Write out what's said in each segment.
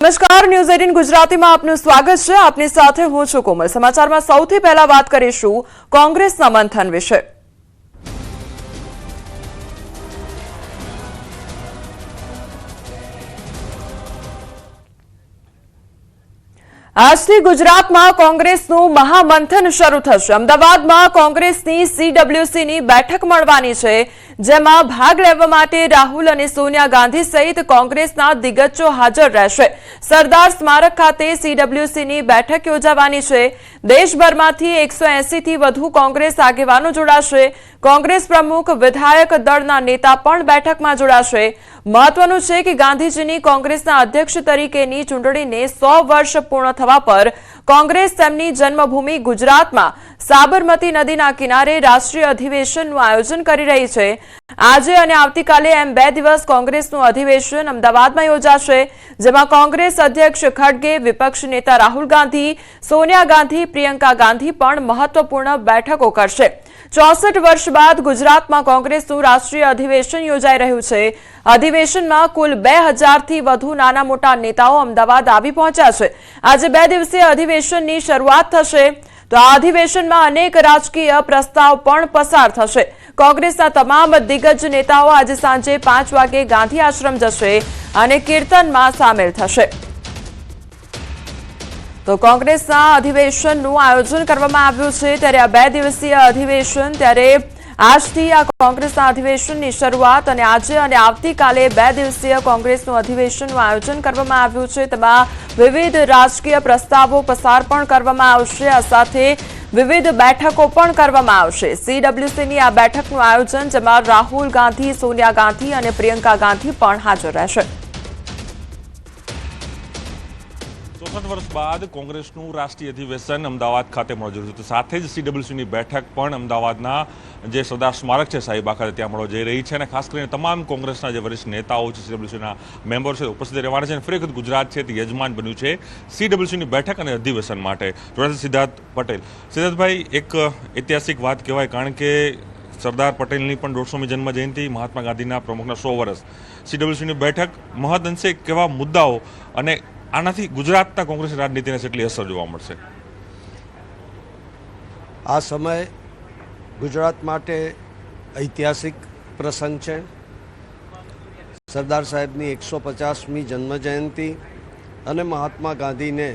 નમસ્કાર, ન્યૂઝ 18 ગુજરાતીમાં આપનું સ્વાગત છે। આપની સાથે હું છું કોમલ। સમાચારમાં સૌથી પહેલા વાત કરીશું કોંગ્રેસના મંથન વિશે। આજથી ગુજરાતમાં કોંગ્રેસનું મહામંથન શરૂ થશે। અમદાવાદમાં કોંગ્રેસની સીડબ્લ્યુસીની બેઠક મળવાની છે, જેમાં ભાગ લેવા માટે રાહુલ અને સોનિયા ગાંધી સહિત કોંગ્રેસના દિગ્ગજો હાજર રહેશે। સરદાર સ્મારક ખાતે સીડબ્લ્યુસીની બેઠક યોજાવાની છે। દેશભરમાંથી 180 થી વધુ કોંગ્રેસ આગેવાનો જોડાશે। કોંગ્રેસ પ્રમુખ વિધાયક દળના નેતા પણ બેઠકમાં જોડાશે। મહત્વનું છે કે ગાંધીજીની કોંગ્રેસના અધ્યક્ષ તરીકેની ચૂંટણીને 100 વર્ષ પૂર્ણ થવા પર કોંગ્રેસ તેમની જન્મભૂમિ ગુજરાતમાં સાબરમતી નદીના કિનારે રાષ્ટ્રીય અધિવેશનનું આયોજન કરી રહી છે। આજે અને આવતીકાલે એમ 2 દિવસ કોંગ્રેસનું અધિવેશન અમદાવાદમાં યોજાશે, જેમાં કોંગ્રેસ અધ્યક્ષ ખડગે, વિપક્ષ નેતા રાહુલ ગાંધી, સોનિયા ગાંધી, પ્રિયંકા ગાંધી પણ મહત્વપૂર્ણ બેઠકો કરશે। 64 વર્ષ બાદ ગુજરાતમાં કોંગ્રેસનું રાષ્ટ્રીય અધિવેશન યોજાઈ રહ્યું છે। અધિવેશનમાં કુલ 2000 થી વધુ નાના મોટા નેતાઓ અમદાવાદ આવી પહોંચ્યા છે। આજે 2 દિવસીય અધિવેશનની શરૂઆત થશે, તો આ અધિવેશનમાં અનેક રાજકીય પ્રસ્તાવ પણ પસાર થશે। કોંગ્રેસના તમામ દિગ્ગજ નેતાઓ આજે સાંજે 5 વાગે ગાંધી આશ્રમ જશે અને કીર્તનમાં સામેલ થશે। તો કોંગ્રેસના અધિવેશનનું આયોજન કરવામાં આવ્યું છે, ત્યારે આ 2 દિવસીય અધિવેશન, ત્યારે આજથી આ કોંગ્રેસના અધિવેશનની શરૂઆત અને આજે અને આવતીકાલે 2 દિવસીય કોંગ્રેસનું અધિવેશનનું આયોજન કરવામાં આવ્યું છે। તેમાં વિવિધ રાજકીય પ્રસ્તાવો પસાર પણ કરવામાં આવશે। આ સાથે વિવિધ બેઠકો પણ કરવામાં આવશે। સીડબ્લ્યુસીની આ બેઠકનું આયોજન, જેમાં રાહુલ ગાંધી, સોનિયા ગાંધી અને પ્રિયંકા ગાંધી પણ હાજર રહેશે। 64 વર્ષ બાદ કોંગ્રેસનું રાષ્ટ્રીય અધિવેશન અમદાવાદ ખાતે મળવા જઈ રહ્યું છે। સાથે જ સીડબ્લ્યુસીની બેઠક પણ અમદાવાદના જે સરદાર સ્મારક છે સાહિબા ખાતે ત્યાં મળવા જઈ રહી છે, અને ખાસ કરીને તમામ કોંગ્રેસના જે વરિષ્ઠ નેતાઓ છે, સીડબ્લ્યુસીના મેમ્બર છે, ઉપસ્થિત રહેવાના છે। અને ફરી વખત ગુજરાત છે તે યજમાન બન્યું છે સીડબ્લ્યુસીની બેઠક અને અધિવેશન માટે। જોડે સિદ્ધાર્થ પટેલ। સિદ્ધાર્થભાઈ, એક ઐતિહાસિક વાત કહેવાય, કારણ કે સરદાર પટેલની પણ 150મી જન્મ જયંતિ, મહાત્મા ગાંધીના પ્રમુખના 100 વર્ષ, સીડબ્લ્યુસીની બેઠક, મહદઅંશે કેવા મુદ્દાઓ અને આનાથી ગુજરાતના કોંગ્રેસ રાજનીતિને કેટલી અસર જોવા મળશે? આ સમય ગુજરાત માટે ઐતિહાસિક પ્રસંગ છે। સરદાર સાહેબની 150મી જન્મજયંતિ અને મહાત્મા ગાંધીને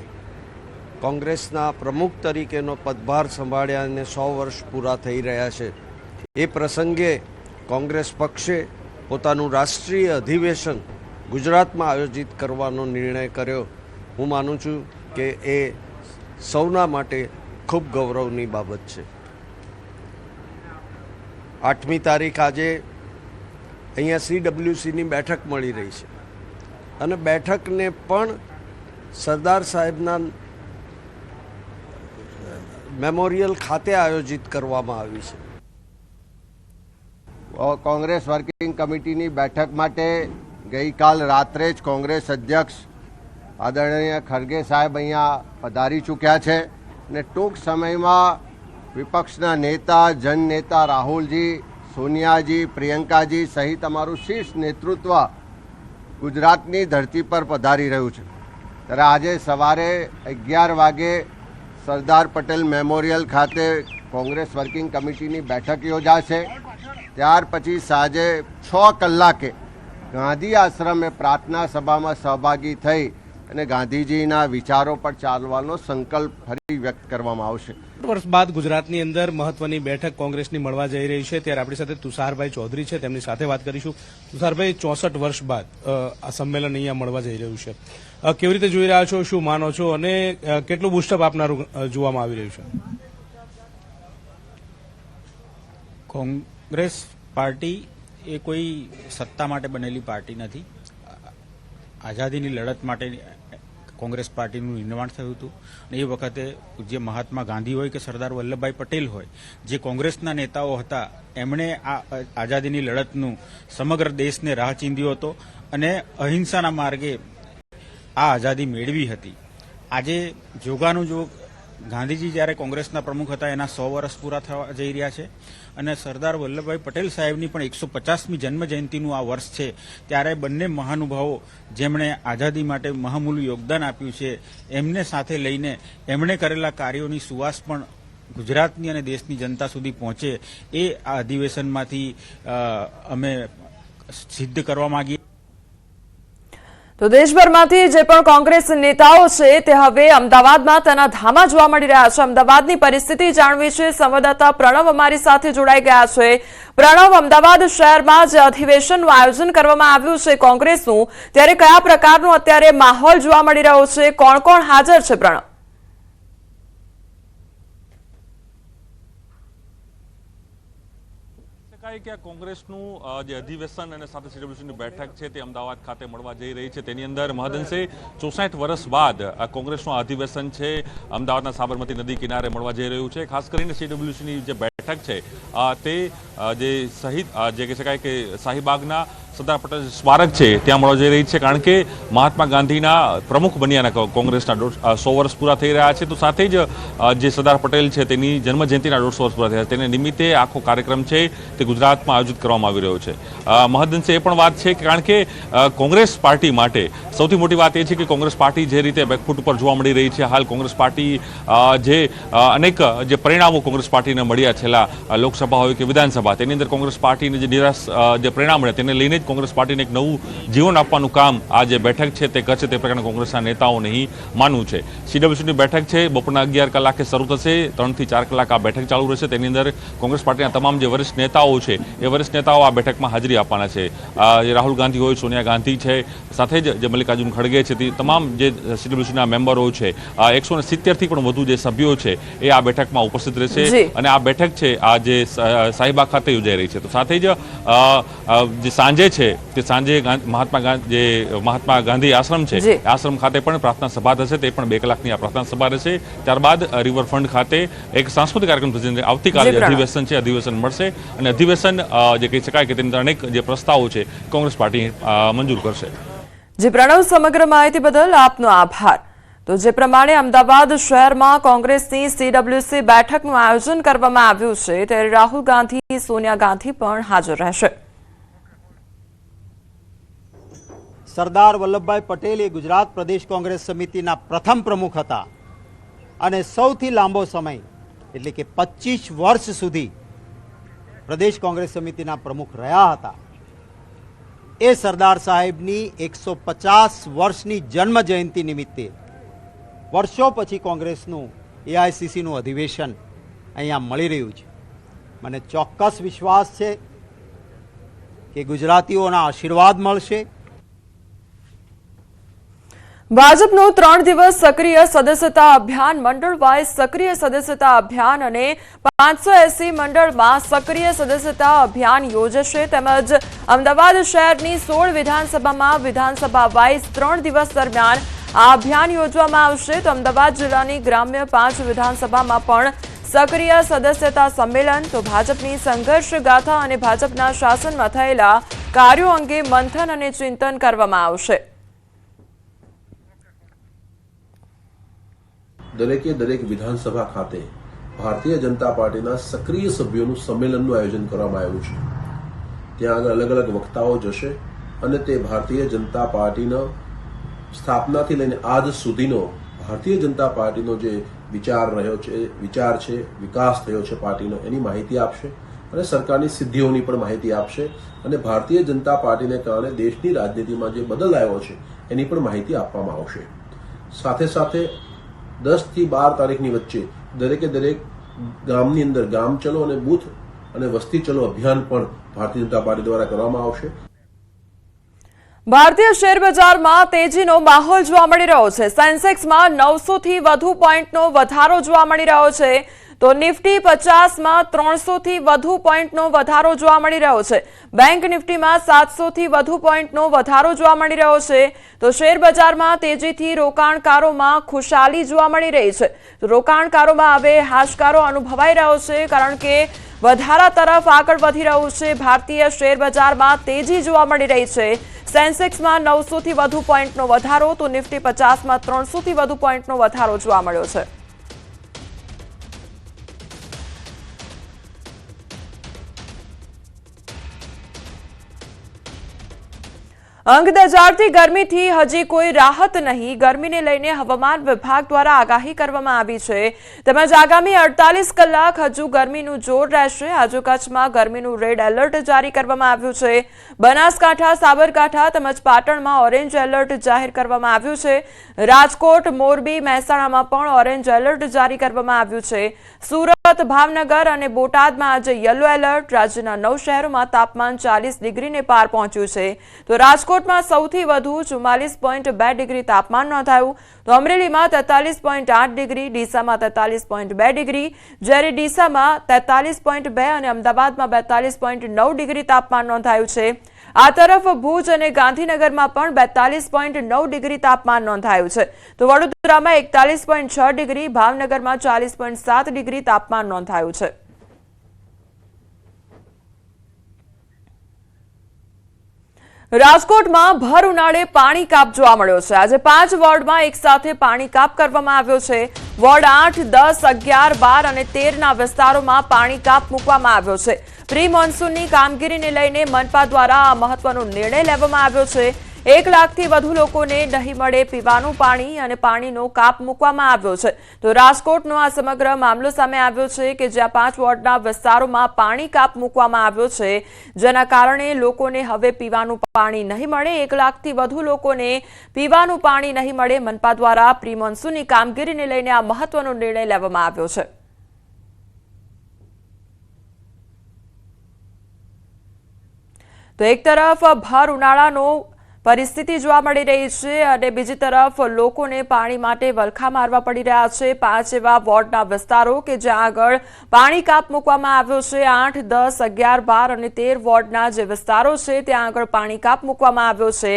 કોંગ્રેસના પ્રમુખ તરીકેનો પદભાર સંભાળ્યાને 100 વર્ષ પૂરા થઈ રહ્યા છે। એ પ્રસંગે કોંગ્રેસ પક્ષે પોતાનું રાષ્ટ્રીય અધિવેશન ગુજરાતમાં આયોજિત કરવાનો નિર્ણય કર્યો। હું માનું છું કે એ સૌના માટે ખૂબ ગૌરવની બાબત છે। 8મી તારીખ આજે અહીંયા સીડબ્લ્યુસીની બેઠક મળી રહી છે, અને બેઠકને પણ સરદાર સાહેબના મેમોરિયલ ખાતે આયોજિત કરવામાં આવી છે। કોંગ્રેસ વર્કિંગ કમિટીની બેઠક માટે ગઈકાલ રાત્રે જ કોંગ્રેસ અધ્યક્ષ આદરણીય ખડગે સાહેબ અહીંયા પધારી ચૂક્યા છે, અને ટૂંક સમયમાં વિપક્ષના નેતા, જનનેતા રાહુલજી, સોનિયાજી, પ્રિયંકાજી સહિત અમારું શીર્ષ નેતૃત્વ ગુજરાતની ધરતી પર પધારી રહ્યું છે। ત્યારે આજે સવારે 11 વાગે સરદાર પટેલ મેમોરિયલ ખાતે કોંગ્રેસ વર્કિંગ કમિટીની બેઠક યોજાશે। ત્યાર પછી સાંજે 6 કલાકે ગાંધી આશ્રમે પ્રાર્થના સભામાં સહભાગી થઈ અને ગાંધીજીના વિચારો પર ચાલવાનો સંકલ્પ ફરી વ્યક્ત કરવામાં આવશે। વર્ષ બાદ ગુજરાતની અંદર મહત્વની બેઠક કોંગ્રેસની મળવા જઈ રહી છે, ત્યારે આપણી સાથે તુષારભાઈ ચૌધરી છે, તેમની સાથે વાત કરીશું। તુષારભાઈ, 64 વર્ષ બાદ આ સંમેલન અહીંયા મળવા જઈ રહ્યું છે, કેવી રીતે જોઈ રહ્યા છો, શું માનો છો, અને કેટલું બુસ્ટઅપ આપનારું જોવામાં આવી રહ્યું છે? કોંગ્રેસ પાર્ટી એ કોઈ સત્તા માટે બનેલી પાર્ટી નથી। આઝાદીની લડત માટે કોંગ્રેસ પાર્ટીનું નિર્માણ થયું હતું, અને એ વખતે જે મહાત્મા ગાંધી હોય કે સરદાર વલ્લભભાઈ પટેલ હોય, જે કોંગ્રેસના નેતાઓ હતા, એમણે આ આઝાદીની લડતનું સમગ્ર દેશને રાહ ચીંધ્યો હતો અને અહિંસાના માર્ગે આ આઝાદી મેળવી હતી। આજે જોગાનું જોગ ગાંધીજી જ્યારે કોંગ્રેસના પ્રમુખ હતા એના 100 વર્ષ પૂરા થવા જઈ રહ્યા છે અને સરદાર વલ્લભભાઈ પટેલ સાહેબની પણ 150મી જન્મ જયંતિનું આ વર્ષ છે, ત્યારે બંને મહાનુભાવો જેમણે આઝાદી માટે મહામૂલ્ય યોગદાન આપ્યું છે એમને સાથે લઈને એમણે કરેલા કાર્યોની સુવાસ પણ ગુજરાતની અને દેશની જનતા સુધી પહોંચે એ આ અધિવેશનમાંથી અમે સિદ્ધ કરવા માંગીએ. તો દેશભરમાંથી જે પણ કોંગ્રેસ નેતાઓ છે તે હવે અમદાવાદમાં તેના ધામા જોવા મળી રહ્યા છે. અમદાવાદની પરિસ્થિતિ જાણવી છે. સંવાદદાતા પ્રણવ અમારી સાથે જોડાઈ ગયા છે. પ્રણવ, અમદાવાદ શહેરમાં જે અધિવેશનનું આયોજન કરવામાં આવ્યું છે કોંગ્રેસનું, ત્યારે કયા પ્રકારનો અત્યારે માહોલ જોવા મળી રહ્યો છે? કોણ કોણ હાજર છે? પ્રણવ, કે આ કોંગ્રેસનું જે અધિવેશન અને સાથે સીડબ્લ્યુસીની બેઠક છે તે અમદાવાદ ખાતે મળવા જઈ રહી છે. તેની અંદર મહદઅંશે 64 વર્ષ બાદ આ કોંગ્રેસનું અધિવેશન છે અમદાવાદના સાબરમતી નદી કિનારે મળવા જઈ રહ્યું છે. ખાસ કરીને સીડબ્લ્યુસીની જે બેઠક છે તે જે શહીદ જે કહી શકાય કે શાહીબાગના સરદાર પટેલ સ્મારક છે ત્યાં મળવા જઈ રહી છે, કારણ કે મહાત્મા ગાંધીના પ્રમુખ બન્યાના કોંગ્રેસના 100 વર્ષ પૂરા થઈ રહ્યા છે. તો સાથે જ જે સરદાર પટેલ છે તેની જન્મજયંતિના 150 વર્ષ પૂરા થયા છે, તેને નિમિત્તે આખો કાર્યક્રમ છે તે ગુજરાતમાં આયોજિત કરવામાં આવી રહ્યો છે. મહદઅંશે એ પણ વાત છે કારણ કે કોંગ્રેસ પાર્ટી માટે સૌથી મોટી વાત એ છે કે કોંગ્રેસ પાર્ટી જે રીતે બેકફૂટ ઉપર જોવા મળી રહી છે, હાલ કોંગ્રેસ પાર્ટી જે અનેક જે પરિણામો કોંગ્રેસ પાર્ટીને મળ્યા છેલ્લા લોકસભા હોય કે વિધાનસભા, તેની અંદર કોંગ્રેસ પાર્ટીને જે નિરાશ જે પરિણામ મળ્યા તેને લઈને કોંગ્રેસ પાર્ટીને એક નવું જીવન આપવાનું કામ આ જે બેઠક છે તે કરશે, તે પ્રકારના કોંગ્રેસના નેતાઓને અહીં માનવું છે. સીડબ્લ્યુસીની બેઠક છે બપોરના 11 કલાકે શરૂ થશે, 3 થી 4 કલાક આ બેઠક ચાલુ રહેશે. તેની અંદર કોંગ્રેસ પાર્ટીના તમામ જે વરિષ્ઠ નેતાઓ છે એ વરિષ્ઠ નેતાઓ આ બેઠકમાં હાજરી આપવાના છે. રાહુલ ગાંધી હોય, સોનિયા ગાંધી છે, સાથે જ જે મલ્લિકાર્જુન ખડગે છે, તે તમામ જે સીડબ્લ્યુસીના મેમ્બરો છે, 170 થી પણ વધુ જે સભ્યો છે એ આ બેઠકમાં ઉપસ્થિત રહેશે. અને આ બેઠક છે આ જે શાહીબાગ ખાતે યોજાઈ રહી છે. તો સાથે જ જે સાંજે છે તે સાંજે મહાત્મા ગાંધી આશ્રમ છે, આશ્રમ ખાતે પણ પ્રાર્થના સભા થશે. તે પણ 2 કલાકની આ પ્રાર્થના સભા રહેશે. ત્યારબાદ રિવરફ્રન્ટ ખાતે એક સાંસ્કૃતિક કાર્યક્રમ થશે. આવતીકાલે અધિવેશન છે, અધિવેશન મળશે અને અધિવેશન જે કહી શકાય કે તેની અંદર અનેક જે પ્રસ્તાવો છે કોંગ્રેસ પાર્ટી મંજૂર કરશે. જી પ્રણવ, સમગ્ર માહિતી બદલ આપનો આભાર. તો જે પ્રમાણે અમદાવાદ શહેરમાં કોંગ્રેસની સીડબ્લ્યુસી બેઠકનું આયોજન કરવામાં આવ્યું છે, ત્યારે રાહુલ ગાંધી, સોનિયા ગાંધી પણ હાજર રહેશે. સરદાર વલ્લભભાઈ પટેલ એ ગુજરાત પ્રદેશ કોંગ્રેસ સમિતિના પ્રથમ પ્રમુખ હતા અને સૌથી લાંબો સમય એટલે કે 25 વર્ષ સુધી પ્રદેશ કોંગ્રેસ સમિતિના પ્રમુખ રહ્યા હતા. એ સરદાર સાહેબની 150 વર્ષની જન્મ જયંતિ નિમિત્તે વર્ષો પછી કોંગ્રેસનું એઆઈસીસીનું અધિવેશન અહીંયા મળી રહ્યું છે. મને ચોક્કસ વિશ્વાસ છે કે ગુજરાતીઓના આશીર્વાદ મળશે. ભાજપનું 3 દિવસ સક્રિય સદસ્યતા અભિયાન, મંડળ વાઇઝ સક્રિય સદસ્યતા અભિયાન અને 580 મંડળમાં સક્રિય સદસ્યતા અભિયાન યોજશે. તેમજ અમદાવાદ શહેરની 16 વિધાનસભામાં વિધાનસભા વાઇઝ 3 દિવસ દરમિયાન આ અભિયાન યોજવામાં આવશે. તો અમદાવાદ જિલ્લાની ગ્રામ્ય 5 વિધાનસભામાં પણ સક્રિય સદસ્યતા સંમેલન, તો ભાજપની સંઘર્ષ ગાથા અને ભાજપના શાસનમાં થયેલા કાર્યો અંગે મંથન અને ચિંતન કરવામાં આવશે. દરેક વિધાનસભા ખાતે ભારતીય જનતા પાર્ટીના સક્રિય સભ્યોનું સંમેલનનું આયોજન કરવામાં આવ્યું છે. ત્યાં આગળ અલગ અલગ વક્તાઓ જશે અને તે ભારતીય જનતા પાર્ટીનો સ્થાપનાથી લઈને આજ સુધીનો ભારતીય જનતા પાર્ટીનો જે વિચાર છે, વિકાસ થયો છે પાર્ટીનો, એની માહિતી આપશે અને સરકારની સિદ્ધિઓની પણ માહિતી આપશે અને ભારતીય જનતા પાર્ટીને કારણે દેશની રાજનીતિમાં જે બદલ આવ્યો છે એની પણ માહિતી આપવામાં આવશે. સાથે સાથે 10 થી 12 તારીખની વચ્ચે દરેક ગામની અંદર ગામ ચલો અને બૂથ અને વસ્તી ચલો અભિયાન પણ ભારતીય જનતા પાર્ટી દ્વારા કરવામાં આવશે. ભારતીય શેર બજારમાં તેજીનો માહોલ જોવા મળી રહ્યો છે. સેન્સેક્સમાં 900 થી વધુ પોઈન્ટનો વધારો જોવા મળી રહ્યો છે. તો નિફ્ટી 50માં 300 થી વધુ પોઈન્ટનો વધારો જોવા મળી રહ્યો છે. બેંક નિફ્ટીમાં 700 થી વધુ પોઈન્ટનો વધારો જોવા મળી રહ્યો છે. તો શેર બજારમાં તેજીથી રોકાણકારોમાં ખુશાલી જોવા મળી રહી છે. તો રોકાણકારોમાં હવે હાશકારો અનુભવાઈ રહ્યો છે, કારણ કે વધારા તરફ આગળ વધી રહ્યું છે. ભારતીય શેર બજારમાં તેજી જોવા મળી રહી છે. સેન્સેક્સમાં 900 થી વધુ પોઈન્ટનો વધારો, તો નિફ્ટી 50માં 300 થી વધુ પોઈન્ટનો વધારો જોવા મળ્યો છે. અંગ દજાડતી ગરમીથી હજી કોઈ રાહત નહીં. ગરમીને લઈને હવામાન વિભાગ દ્વારા આગાહી કરવામાં આવી છે. તેમજ આગામી 48 કલાક હજુ ગરમીનું જોર રહેશે. આજુ કચ્છમાં ગરમીનું રેડ એલર્ટ જારી કરવામાં આવ્યું છે. બનાસકાંઠા, સાબરકાંઠા તેમજ પાટણમાં ઓરેન્જ એલર્ટ જાહેર કરવામાં આવ્યું છે. રાજકોટ, મોરબી, મહેસાણામાં પણ ઓરેન્જ એલર્ટ જારી કરવામાં આવ્યું છે. સુરત, ભાવનગર અને બોટાદમાં આજે યલો એલર્ટ. રાજ્યના 9 શહેરોમાં તાપમાન 40 ડિગ્રીને પાર પહોંચ્યું છે. તો રાજકોટમાં સૌથી વધુ 44.2 ડિગ્રી તાપમાન નોંધાયું. તો અમરેલીમાં 43.8 ડિગ્રી, ડીસામાં 43.2 ડિગ્રી, જ્યારે ડીસામાં 43.2 અને અમદાવાદમાં 42.9 ડિગ્રી તાપમાન નોંધાયું છે. આ તરફ ભુજ અને ગાંધીનગરમાં પણ 42.9 ડિગ્રી તાપમાન નોંધાયું છે. તો વડોદરામાં 41.6 ડિગ્રી, ભાવનગરમાં 40.7 ડિગ્રી તાપમાન નોંધાયું છે. રાજકોટમાં ભર ઉનાળે પાણી કાપ જોવા મળ્યો છે. આજે 5 વોર્ડમાં એક સાથે પાણી કાપ કરવામાં આવ્યો છે. વોર્ડ 8, 10, 11, 12 અને 13ના વિસ્તારોમાં પાણી કાપ મૂકવામાં આવ્યો છે. પ્રી મોન્સૂનની કામગીરીને લઈને મનપા દ્વારા આ મહત્વનો નિર્ણય લેવામાં આવ્યો છે. 1 લાખથી વધુ લોકોને નહીં મળે પીવાનું પાણી અને પાણીનો કાપ મૂકવામાં આવ્યો છે. તો રાજકોટનો આ સમગ્ર મામલો સામે આવ્યો છે કે જ્યાં 5 વોર્ડના વિસ્તારોમાં પાણી કાપ મૂકવામાં આવ્યો છે, જેના કારણે લોકોને હવે પીવાનું પાણી નહીં મળે. 1 લાખથી વધુ લોકોને પીવાનું પાણી નહીં મળે. મનપા દ્વારા પ્રી મોન્સૂનની કામગીરીને લઈને આ મહત્વનો નિર્ણય લેવામાં આવ્યો છે. તો એક તરફ ભર ઉનાળાનો પરિસ્થિતિ જોવા મળી રહી છે અને બીજી તરફ લોકોને પાણી માટે વલખા મારવા પડી રહ્યા છે. 5 એવા વોર્ડના વિસ્તારો કે જ્યાં આગળ પાણી કાપ મૂકવામાં આવ્યો છે. 8, 10, 11, 12 અને 13 વોર્ડના જે વિસ્તારો છે ત્યાં આગળ પાણી કાપ મૂકવામાં આવ્યો છે.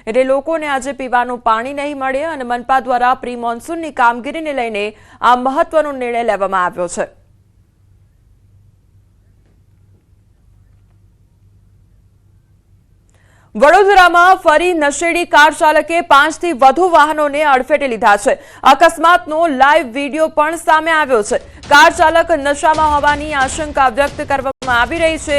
એટલે લોકોને આજે પીવાનું પાણી નહીં મળે અને મનપા દ્વારા પ્રી મોન્સૂનની કામગીરીને લઈને આ મહત્વનો નિર્ણય લેવામાં આવ્યો છે. વડોદરામાં ફરી નશેડી કાર ચાલકે 5થી વધુ વાહનોને અડફેટે લીધા છે. અકસ્માતનો લાઈવ વિડીયો પણ સામે આવ્યો છે. કાર ચાલક નશામાં હોવાની આશંકા વ્યક્ત કરવામાં આવી રહી છે.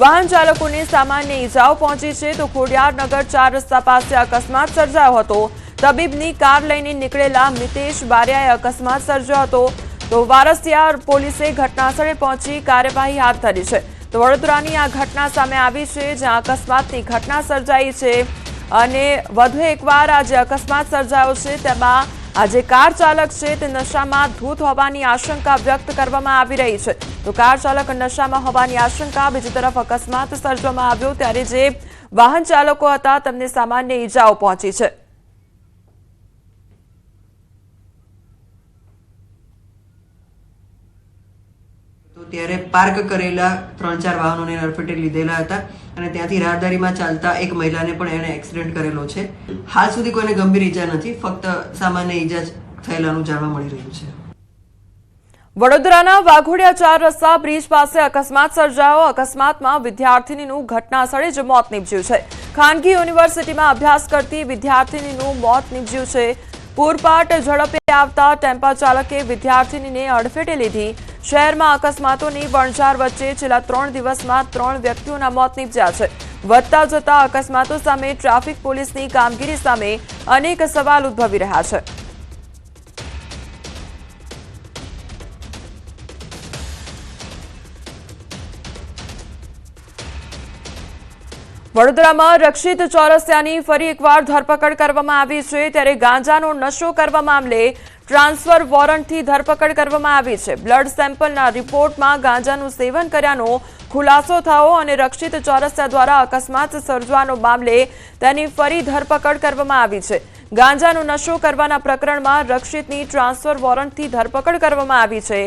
વાહન ચાલકોને સામાન્ય ઈજાઓ પહોંચી છે. તો ખોડિયારનગર 4 રસ્તા પાસે અકસ્માત સર્જાયો હતો. તબીબની કાર લઈને નીકળેલા મિતેશ બારિયાએ અકસ્માત સર્જ્યો હતો. તો વારસિયા પોલીસે ઘટનાસ્થળે પહોંચી કાર્યવાહી હાથ ધરી છે. તો વડોદરાની આ ઘટના સામે આવી છે જ્યાં અકસ્માતની ઘટના સર્જાઈ છે અને વધુ એકવાર આ જે અકસ્માત સર્જાયો છે તેમાં આ જે કાર ચાલક છે તે નશામાં ધૂત હોવાની આશંકા વ્યક્ત કરવામાં આવી રહી છે. તો કાર ચાલક નશામાં હોવાની આશંકા, બીજી તરફ અકસ્માત સર્જવામાં આવ્યો ત્યારે જે વાહન ચાલકો હતા તેમને સામાન્ય ઈજાઓ પહોંચી છે. ત્યારે પાર્ક કરેલા 3-4 વાહનોને અડફેટે લીધેલા હતા અને ત્યાંથી રાહદારીમાં ચાલતા એક મહિલાને પણ એણે એક્સિડન્ટ કરેલો છે. હાલ સુધી કોઈને ગંભીર ઈજા નથી, ફક્ત સામાન્ય ઈજા થયેલાનું જાણવા મળી રહ્યું છે. વડોદરાના વાઘોડિયા 4 રસ્તા બ્રિજ પાસે અકસ્માત સર્જાયો. અકસ્માતમાં વિદ્યાર્થીનીનું ઘટના સ્થળે જ મોત નીપજ્યું છે. ખાનગી યુનિવર્સિટીમાં અભ્યાસ કરતી વિદ્યાર્થીનીનું મોત નીપજ્યું છે. પૂરપાટ ઝડપે આવતા ટેમ્પા ચાલકે વિદ્યાર્થીનીને અડફેટે લીધી. શહેરમાં અકસ્માતોની વણઝાર વચ્ચે છેલ્લા 3 દિવસમાં 3 વ્યક્તિઓના મોત નીપજ્યા છે. વધતા જતા અકસ્માતો સામે ટ્રાફિક પોલીસની કામગીરી સામે અનેક સવાલ ઉદ્ભવી રહ્યા છે. વડોદરામાં રક્ષિત ચોરસિયાની ફરી એકવાર ધરપકડ કરવામાં આવી છે. ત્યારે ગાંજાનો નશો કરવા મામલે ટ્રાન્સફર વોરંટથી ધરપકડ કરવામાં આવી છે. બ્લડ સેમ્પલના રિપોર્ટમાં ગાંજાનું સેવન કર્યાનો ખુલાસો થયો અને રક્ષિત ચોરસિયા દ્વારા અકસ્માત સર્જવાનો મામલે તેની ફરી ધરપકડ કરવામાં આવી છે. ગાંજાનો નશો કરવાના પ્રકરણમાં રક્ષિતની ટ્રાન્સફર વોરંટથી ધરપકડ કરવામાં આવી છે.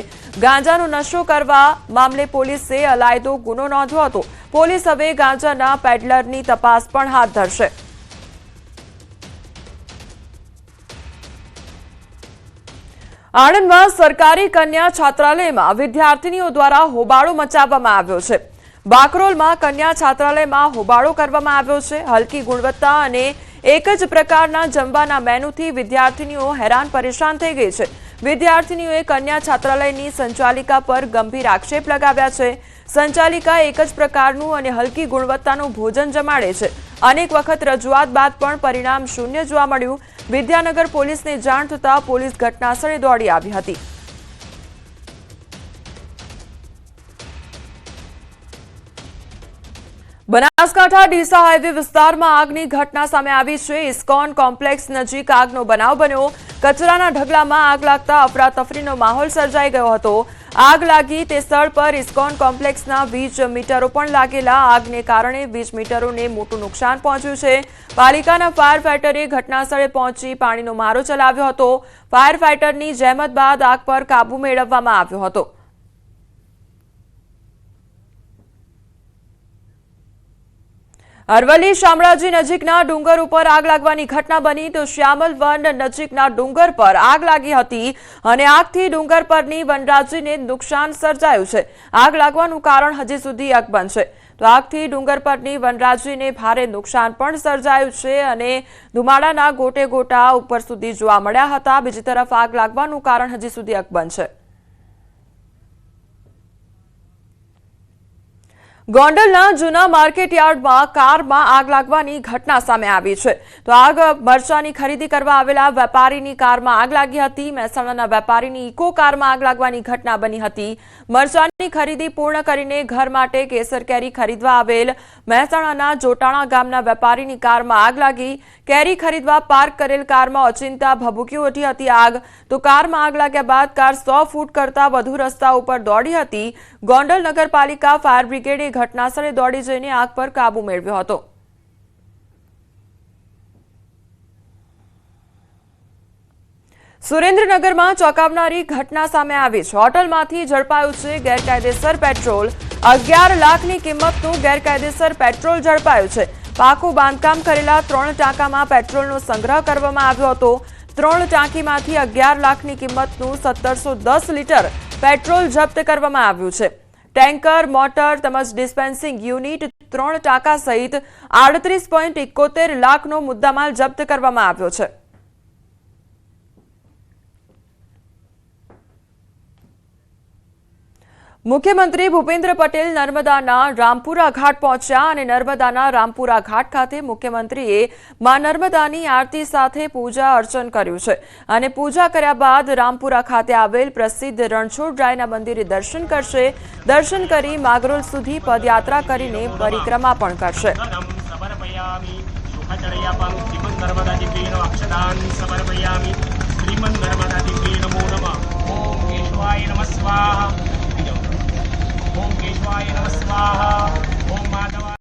ગાંજાનો નશો કરવા મામલે પોલીસે અલાયદો ગુનો નોંધ્યો હતો. પોલીસ હવે ગાંજાના પેડલરની તપાસ પણ હાથ ધરશે. આણંદમાં સરકારી કન્યા છાત્રાલયમાં વિદ્યાર્થીનીઓ દ્વારા હોબાળો મચાવવામાં આવ્યો છે. બાકરોલમાં કન્યા છાત્રાલયમાં હોબાળો કરવામાં આવ્યો છે. હલકી ગુણવત્તા અને એક જ પ્રકારના જમવાના મેનુથી વિદ્યાર્થીનીઓ હેરાન પરેશાન થઈ ગઈ છે. વિદ્યાર્થીનીઓએ કન્યા છાત્રાલયની સંચાલિકા પર ગંભીર આક્ષેપ લગાવ્યા છે. સંચાલિકા એક જ પ્રકારનું અને હલકી ગુણવત્તાનું ભોજન જમાડે છે અનેક વખત રજૂઆત બાદ પણ પરિણામ શૂન્ય જોવા મળ્યું. વિદ્યાનગર પોલીસને જાણ થતાં પોલીસ ઘટનાસ્થળે દોડી આવી હતી. બનાસકાંઠા ડીસા હાઈવે વિસ્તારમાં આગની ઘટના સામે આવી છે. ઇસ્કોન કોમ્પ્લેક્સ નજીક આગનો બનાવ બન્યો. કચરાના ઢગલામાં આગ લાગતા અફરાતફરીનો માહોલ સર્જાઈ ગયો હતો. આગ લાગી તે સ્થળ પર ઇસ્કોન કોમ્પ્લેક્સના વીજ મીટરો પણ લાગેલા. આગને કારણે વીજ મીટરોને મોટું નુકસાન પહોંચ્યું છે. પાલિકાના ફાયર ફાઈટરે ઘટનાસ્થળે પહોંચી પાણીનો મારો ચલાવ્યો હતો. ફાયર ફાઈટરની જહેમત બાદ આગ પર કાબુ મેળવવામાં આવ્યો હતો. અરવલ્લી શામળાજી નજીકના ડુંગર ઉપર આગ લાગવાની ઘટના બની તો શ્યામલ વન નજીકના ડુંગર પર આગ લાગી હતી અને આગથી ડુંગર પરની વનરાજીને નુકસાન સર્જાયું છે. આગ લાગવાનું કારણ હજી સુધી અકબંધ છે. તો આગથી ડુંગર પરની વનરાજીને ભારે નુકસાન પણ સર્જાયું છે અને ધુમાડાના ગોટે ગોટા ઉપર સુધી જોવા મળ્યા હતા. બીજી તરફ આગ લાગવાનું કારણ હજી સુધી અકબંધ છે. ગોંડલના જૂના માર્કેટ યાર્ડમાં કારમાં આગ લાગવાની ઘટના સામે આવી છે. તો આગ મરચાની ખરીદી કરવા આવેલા વેપારીની કારમાં આગ લાગી હતી. મહેસાણાના વેપારીની ઇકો કારમાં આગ લાગવાની ઘટના બની હતી. મરચાની ખરીદી પૂર્ણ કરીને ઘર માટે કેસર કેરી ખરીદવા આવેલ મહેસાણાના જોટાણા ગામના વેપારીની કારમાં આગ લાગી. કેરી ખરીદવા પાર્ક કરેલ કારમાં ઓચિંતા ભભૂકી ઉઠી હતી આગ. તો કારમાં આગ લાગ્યા બાદ કાર 100 ફૂટ કરતા વધુ રસ્તા ઉપર દોડી હતી. ગોંડલ નગરપાલિકા ફાયર બ્રિગેડે ઘટનાસ્થળે દોડી જઈને આગ પર કાબુ મેળવ્યો હતો. સુરેન્દ્રનગરમાં ચોંકાવનારી ઘટના સામે આવી છે. હોટલમાંથી ઝડપાયું છે ગેરકાયદેસર પેટ્રોલ. 11 લાખની કિંમતનું ગેરકાયદેસર પેટ્રોલ ઝડપાયું છે. પાકું બાંધકામ કરેલા 3 ટાંકામાં પેટ્રોલનો સંગ્રહ કરવામાં આવ્યો હતો. 3 ટાંકીમાંથી 11 લાખની કિંમતનું 1710 લીટર પેટ્રોલ જપ્ત કરવામાં આવ્યું છે. ટેન્કર, મોટર તેમજ ડિસ્પેન્સિંગ યુનિટ, 3 ટાંકા સહિત 38.71 લાખનો મુદ્દામાલ જપ્ત કરવામાં આવ્યો છે. મુખ્યમંત્રી ભૂપેન્દ્ર પટેલ નર્મદાના રામપુરા ઘાટ પહોંચ્યા અને નર્મદાના રામપુરા ઘાટ ખાતે મુખ્યમંત્રીએ માં નર્મદાની આરતી સાથે પૂજા અર્ચન કર્યું છે અને પૂજા કર્યા બાદ રામપુરા ખાતે આવેલ પ્રસિદ્ધ રણછોડરાયના મંદિરે દર્શન કરશે. દર્શન કરી માગરોલ સુધી પદયાત્રા કરીને પરિક્રમા પણ કરશે. ओम केशवाय नमः स्वाहा। ओम माधवाय